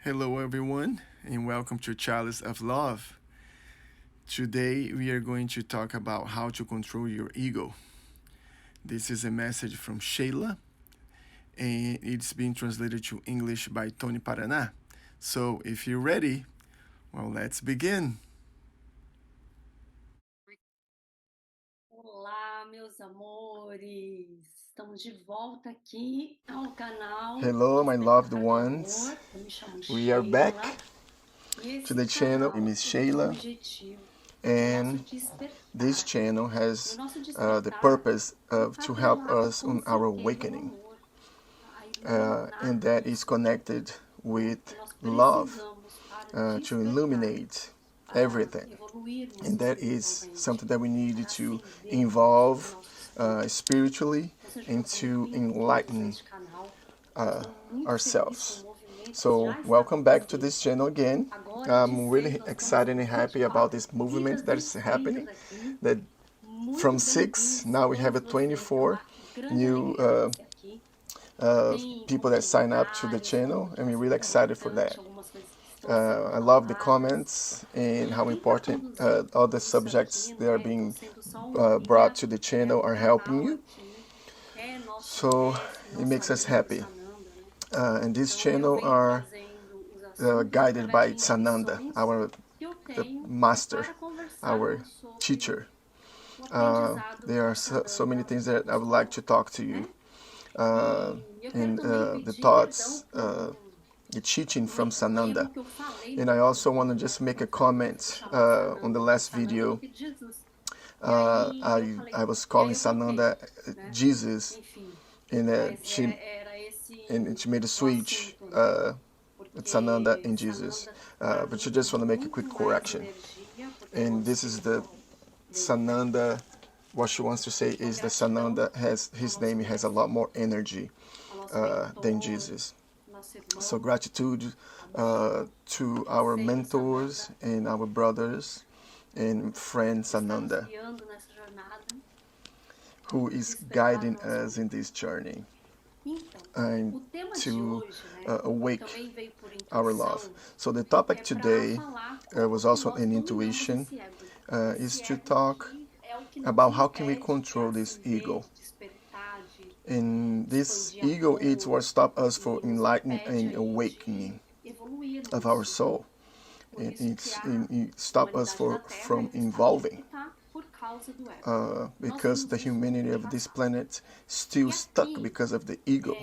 Hello, everyone, and welcome to Chalice of Love. Today, we are going to talk about how to control your ego. This is a message from Sheila, and it's being translated to English by Tony Paraná. So, if you're ready, well, let's begin. Olá, meus amores! Estamos de volta aqui ao canal Hello, my loved Despertar do ones. Amor. Eu me chamo We are back Sheila e to esse the channel. My canal name is ele tem o Sheila, objetivo do nosso and this despertar. channel E o has nosso the despertar purpose of está to help atrelado us com on our certeza ao awakening, amor, a and iluminar that is isso connected with que nós love precisamos para to despertar, illuminate para everything. evoluirmos And that is something that espiritualmente, we need para to ascendermos em involve nosso espírito. spiritually Então, sejam and todos to bem-vindos a enlighten este canal. uh, Estou muito feliz com o ourselves. movimento que So, já está welcome back to acontecendo. this channel again. Agora, de I'm 6, really nós estamos excited com and happy about 24 this movement vidas that is inscritas happening. aqui. That Muito from 6, bem-vindos now we have a todos vocês. É 24 uma grande new alegria ter você aqui. Tem people that sign up to the comentários channel, falando que and está we're really sendo excited for importante, that. algumas coisas que estão sendo I love the faladas. comments and how E quem está important conduzindo all the isso subjects aqui, that are né? Eu estou being sendo só uma brought guia, to the é channel o are helping canal you. aqui. É nosso So mestre, it nosso makes us amigo happy. Sananda, né? And this Então eu channel venho are trazendo os assuntos guided através by de Sananda, intuições our que eu the tenho master, para our conversarmos sobre teacher. o aprendizado There que are o so many Sananda things that I nos would like to coloca, talk to you. né? E eu quero In também the pedir perdão thoughts, por the teaching from um erro Sananda. que eu falei no And I outro also want to vídeo, just né? make a Quando eu fui comment chamar on the Sananda de last Sananda, eu video. falei de Jesus. E aí eu I falei, was e aí calling eu voltei, Sananda né? Jesus, Enfim, and mas era esse she made a o switch. assunto, né? With Sananda Porque and Jesus. Sananda para But you mim é just want to make a muito quick mais correction. energia, porque é o And lado this is the espiritual dele, né? Sananda. What she wants to say Então, is that gratidão Sananda has ao his nosso name has a mestre, lot more energy ao nosso than mentor, Jesus. nosso So irmão, gratitude amigo, to our conselho mentors Sananda, and our brothers and friend que está nos Sananda, guiando nessa jornada who do is despertar do guiding nosso us amor. in this journey Então, and o tema de to hoje, né, awake também veio por our love. intuição, So the topic é para today falar como was que also nós an dominamos intuition, esse ego. is Esse to ego talk que é o que nos about how can we impede de control this ascender, ego. de despertar, de And this expandir ego is amor what stops us from e nos enlightening impede and aí awakening de of evoluirmos. our soul. Por And isso que it a stops us humanidade da Terra from ainda está aqui evolving está por causa do ego. Nós because vimos the isso no humanity vídeo of this passado. planet still E stuck aqui because of the ego.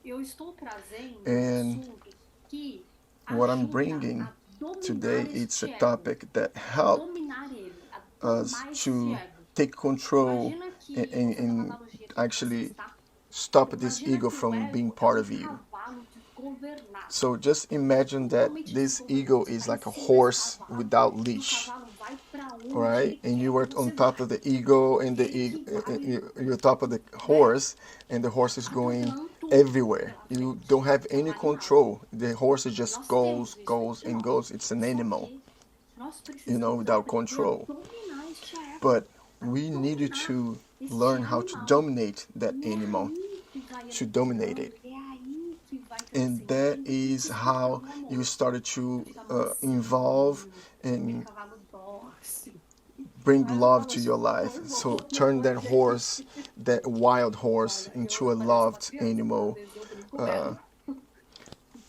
eu estou trazendo um And assunto que what I'm ajuda bringing a dominar today it's a este ego, topic that a help dominar ele, a us domar este to ego. take control Imagina and, que, vou and, fazer uma and analogia aqui com vocês, actually tá? stop this Imagina ego que o from being ego é part um of you. cavalo desgovernado, So just imagine that totalmente this desgovernado. ego Você is está em like a cima desse horse cavalo without e o leash, cavalo vai para all onde right? ele And quer you que are on você top vá. of the ego, and Ele que vai, you're top of the né, horse, and the horse is going atropelando tudo everywhere. pela You frente. don't have É um any animal. control. The horse E just nós temos isso dentro goes de and nós. goes. It's an Só animal, que nós precisamos without aprender a control. dominar este ego, But a we needed dominar to este learn how to animal. dominate that E é animal, aí que vai to dominate evolucionando, it. é aí que vai And crescendo that e is how despertando o you amor. started Para to ficar involve mansinho, aquele and cavalo dócil. bring Faz uma love to analogia your com life. So hormônio turn com a that horse, gente. that wild horse, Olha, eu into a pareço uma loved criança, porque às animal. vezes eu brinco com ela.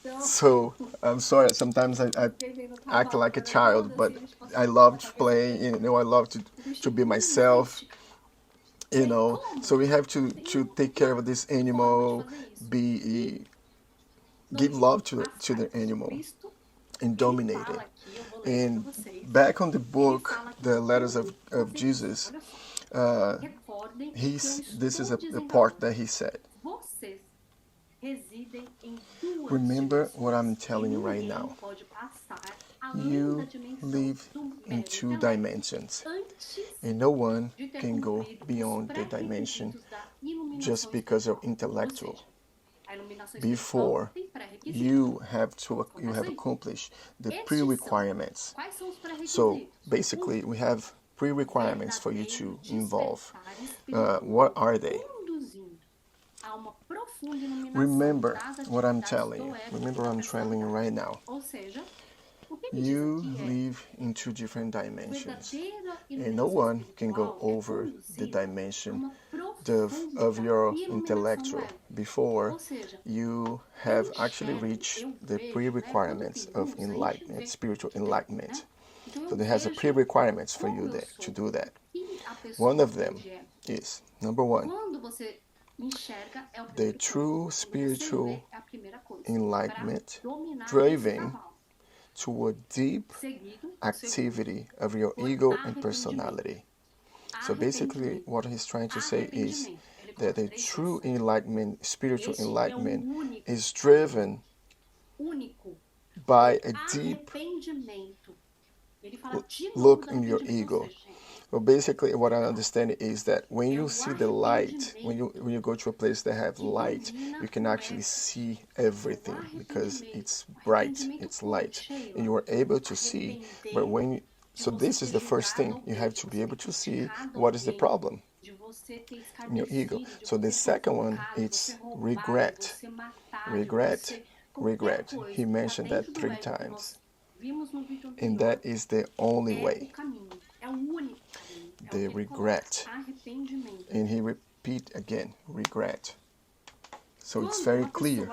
Então, So I'm sorry, sometimes I quem vem no act cavalo, like a ela é toda child, but assim, tipo I assim, com a love to cabeça play, bem. I love O to be bichinho, myself, gente, tem so como? we have Tem to take care of this forma de animal, fazer isso. E be give dois love to the passarinhos sobre animal isto, and ele dominate it. fala aqui, eu vou ler para And vocês. back on the Ele book, fala aqui the letters como of fazer isso. Jesus, Olha só. uh, Recordem o que eu this is estou the dizendo part agora. that he said. Vocês residem em duas Remember what I'm dimensões e telling you right ninguém now. pode passar além da You dimensão live do in mero two intelecto dimensions, antes and no one de ter can go cumprido beyond os the dimension pré-requisitos da iluminação just because you're espiritual. Ou intellectual. seja, a iluminação espiritual Before tem pré-requisitos. you Começa have aí. accomplished the Estes são. pre-requirements. Quais são os So pré-requisitos? basically, we have pre-requirements for you Verdadeiro to involve. despertar espiritual What are they? conduzindo a uma profunda Remember what I'm telling you. Remember what I'm telling you right now. You live in two different dimensions, and no one can go over the dimension of your intellectual before you have actually reached the pre-requirements of enlightenment, spiritual enlightenment. So there has a pre-requirements for you there to do that. One of them is, number one, the true spiritual enlightenment driving to a deep activity of your ego and personality. So basically, what he's trying to say is that the true enlightenment, spiritual enlightenment, is driven by a deep look in your ego. Well, basically, what I understand is that when you see the light, when you go to a place that have light, you can actually see everything because it's bright, it's light, and you are able to see. But so this is the first thing, you have to be able to see what is the problem in your ego. So the second one, it's regret, regret, regret. He mentioned that 3 times, and that is the only way. The regret, and he repeat again, regret. So it's very clear.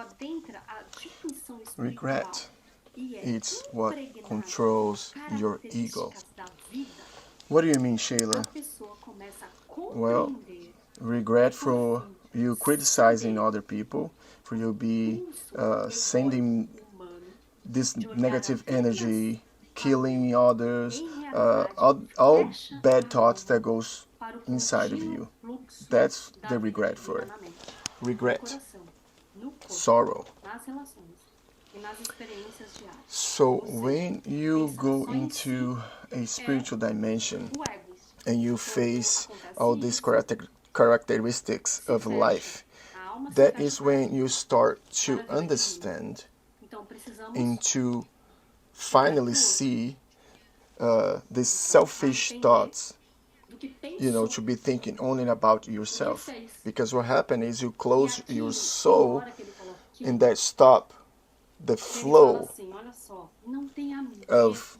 Regret, it's what controls your ego. What do you mean, Shayla? Well, regret for you criticizing other people, for you be sending this negative energy, killing others, all bad thoughts that goes inside of you. That's the regret for it. Regret, sorrow. So when you go into a spiritual dimension and you face all these characteristics of life, that is when you start to understand and to finally see these selfish thoughts, to be thinking only about yourself. Because what happens is you close your soul and that stop the flow of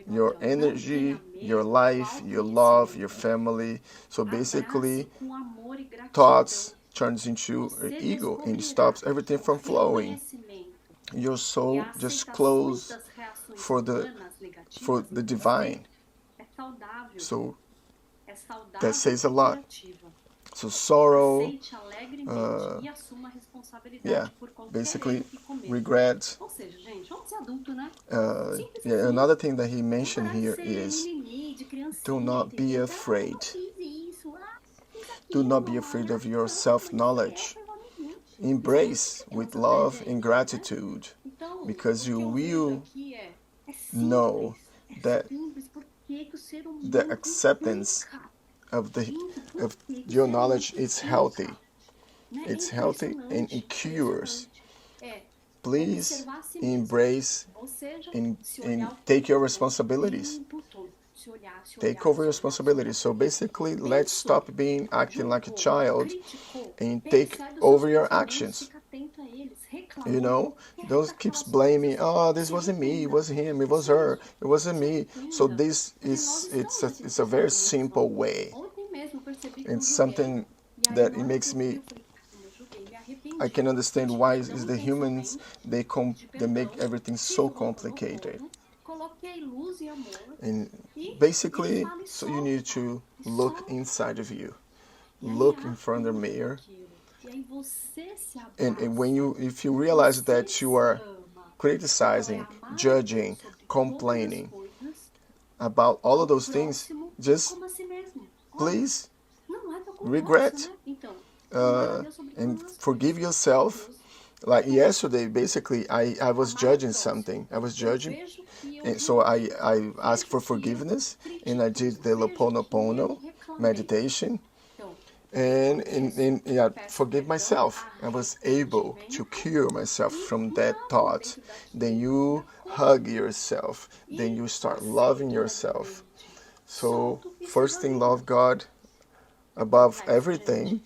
your energy, your life, your love, your family. So basically, thoughts turns into an ego and stops everything from flowing. Your soul just closed for the divine. So that says a lot. So sorrow, basically regret. Another thing that he mentioned here is do not be afraid. Do not be afraid of your self-knowledge. Embrace with love and gratitude, because you will know that the acceptance of your knowledge is healthy. It's healthy and it cures. Please embrace and take your responsibilities. Take over your responsibilities. So basically, let's stop acting like a child and take over your actions. Don't keep blaming, this wasn't me, it was him, it was her, it wasn't me. So this it's a very simple way. It's something that it makes me, I can understand why is the humans, they make everything so complicated. And basically, so you need to look inside of you. Look in front of the mirror. And if you realize that you are criticizing, judging, complaining about all of those things, just please regret and forgive yourself. Like yesterday, basically, I was judging something. I was judging, and so I asked for forgiveness, and I did the Ho'oponopono meditation, and forgive myself. I was able to cure myself from that thought. Then you hug yourself. Then you start loving yourself. So first thing, love God above everything,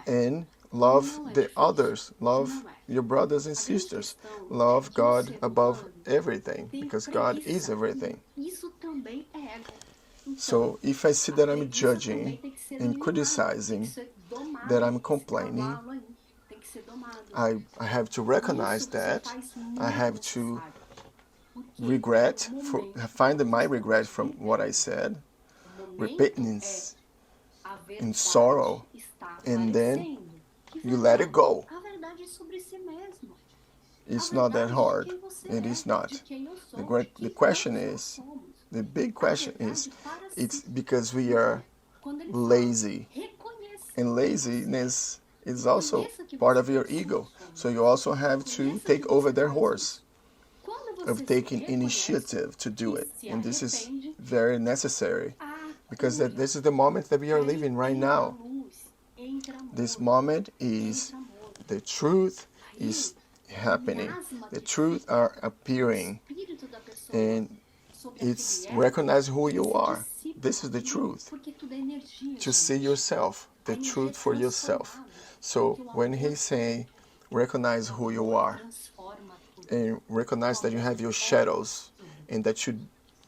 and Love Não é the difícil. others. Love Não é. your brothers and A grande sisters. questão Love é que o God ser above humano everything, tem because God is preguiça. everything. Isso também é ego. Então, So if I see a that I'm preguiça judging também tem que ser and eliminada, tem que criticizing, ser domada. that I'm Esse complaining, cavalo aí tem que ser domado. I have to Isso recognize se that. faz I muito have to necessário. Porque regret, o for, momento find que my nós regret estamos from what I vivendo, said, o momento é repentance a and verdade sorrow, está and then aparecendo. Que you let verdade? it go. A verdade é sobre si mesmo. It's A not that verdade de hard. quem você It é, is de not. quem eu sou, The, de the quem question todos nós is, somos. the big A question is, verdade para it's si. because we Então, are quando ele lazy. fala, reconheça And quem você é. laziness is also Reconheça que part você of your tem ego. soluções. So you also have to Reconheça take que over você their faz horse isso. Quando você of se taking reconhece, initiative to do que it. se And this is arrepende, very necessary a because cura. this is the moment that we are Aí living right entra now. luz, entra amor, This moment is entra amor. the truth Aí is o happening. miasma The que truth fica are no appearing espírito da pessoa and sobre it's aquele ego, recognize who ele you se are. dissipa. This is the truth. Porque tudo é energia, To see gente. yourself, A the energia é truth for yourself. transformada. So Porque o when amor he's saying recognize o who you amor are transforma tudo. and recognize O that you amor have your é shadows tudo. and that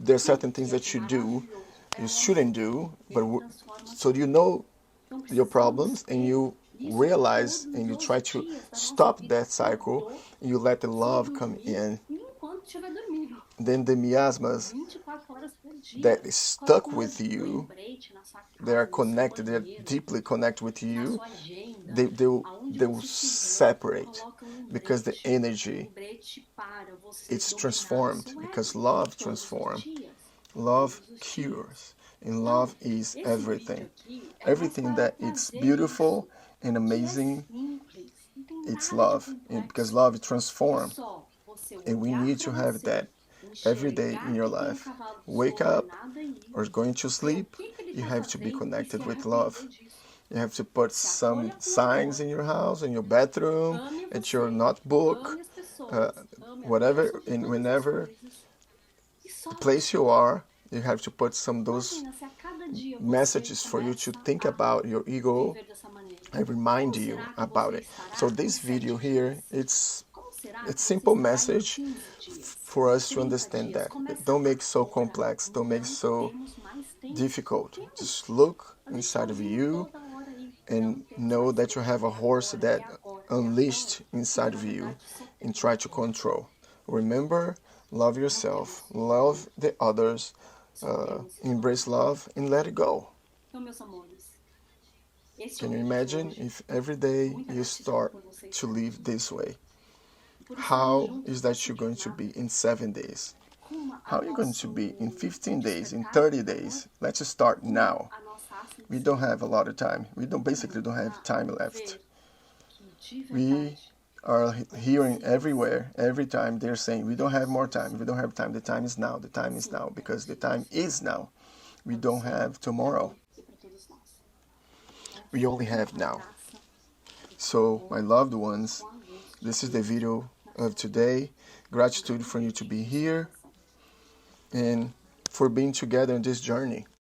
there are certain Tudo que things é that you do maravilhoso é you o shouldn't amor. do, but Ele transforma so tudo. you know Então your precisamos problems and ter you isso realize todos and you os try to dias da nossa stop vida. that cycle Acordou, and you let the sem love come dormir, in. e enquanto estiver dormindo. Then the miasmas 24 horas por dia. that is stuck Coloca with you, lembrete na sua they are casa, no seu connected, they're banheiro, deeply connected with na you. sua agenda, They aonde will você estiver, separate coloca because the lembrete. energy Lembrete para você it's dominar o transformed seu because ego love todos os transforms. dias. Love Todos os dias. cures and Então, love is esse everything. vídeo aqui é mais Everything para that it's trazer beautiful isso, and que é amazing, simples, não tem it's nada de love. And because complexo. love É transforms, só você and we olhar need para to have você, that every day in enxergar your que tem um life. cavalo de Wake sol up domado aí, or going to ver o sleep, que ele you está have to be fazendo e se connected with arrepender love. disso. You have to put Se some acolha com signs amor. in your house, in your bathroom, Ame at your você, notebook, ame as pessoas, ame a whatever, Deus sobre and todas as whenever coisas. E the solte. place you are, you have to put some those Imagina se a cada dia você messages for you to começa think a about your ego viver dessa maneira. and remind Como you será que about você it. estará So com this 7 video here, dias? Como será it's que você simple estará em message 15 dias? for Em us to 30 understand dias? that. Começa Don't make so agora. complex, don't make Não so temos mais tempo. difficult. Temos. Just look A gente tá inside of ouvindo you toda hora aí. Não and temos know mais that you tempo. have a É horse agora, that é agora, é unleashed agora. inside Na of you verdade, só and temos try to agora. control. Remember, love yourself, love the others, Só temos esse embrace momento. love and let it go. Então, meus amores, esse é Can o you vídeo de imagine hoje. if every day Muita you gratidão start por você to estar live aqui. this way? Por estarmos How juntos is that nessa you're going to jornada. be in 7 days? Com How are you going to be in 15 days, in despertar 30 do amor, days? Let's start com now. a nossa We ascensão. don't have a lot of time. We basically don't have time Ver left. que de We verdade are hearing simples. everywhere, every time they're saying, we don't have more time, we don't have time, the time is now, the time is Sim, now, because the isso. time is now. We Pra don't você, have pra tomorrow. mim e pra todos nós. Então, We only com have a now. graça, So, com my amor, loved ones, com a luz de this is the Deus video na of sua vida. today. Gratitude for you to be here and for being together in this journey.